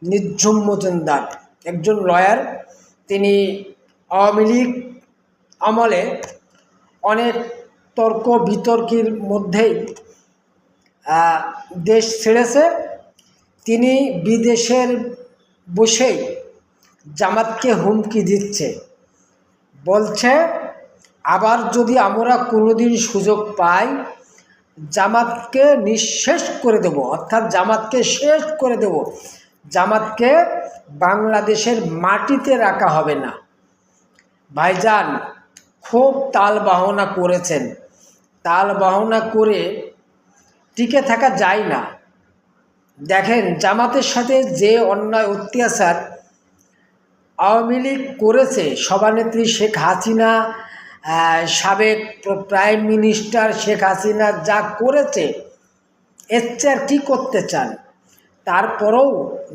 নিঝুম মজুমদার একজন লয়ার। তিনি আওয়ামী লীগ আমলে অনেক তর্ক বিতর্কের মধ্যেই দেশ ছেড়েছে। তিনি বিদেশের বসেই জামাতকে হুমকি দিচ্ছে, বলছে আবার যদি আমরা কোনোদিন সুযোগ পাই জামাতকে নিঃশেষ করে দেব, অর্থাৎ জামাতকে শেষ করে দেব, জামাতকে বাংলাদেশের মাটিতে রাখা হবে না। ভাইজান খুব তাল বাহনা করেছেন, তাল বাহনা করে টিকে থাকা যায় না। দেখেন জামাতের সাথে যে অন্যায় অত্যাচার আওয়ামী লীগ করেছে, সভানেত্রী শেখ হাসিনা, সাবেক প্রাইম মিনিস্টার শেখ হাসিনা যা করেছে, এর চেয়ে আর কী করতে চান? তারপরেও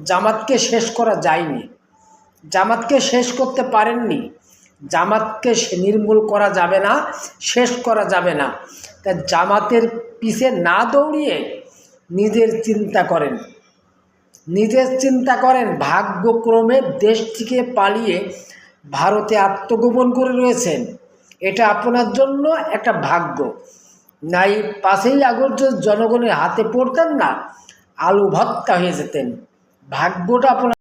জামাতকে শেষ করা যায়নি, জামাতকে শেষ করতে পারেননি। জামাতকে নির্মূল করা যাবে না, শেষ করা যাবে না। তা জামাতের পিছে না দৌড়িয়ে নিজের চিন্তা করেন, নিজের চিন্তা করেন। ভাগ্যক্রমে দেশ থেকে পালিয়ে ভারতে আত্মগোপন করে রয়েছেন, এটা আপনার জন্য একটা ভাগ্য। নাই 5ই আগস্ট জনগণের হাতে পড়তেন না, আলু ভর্তা হয়ে যেতেন। ভাগ্যটা আপনার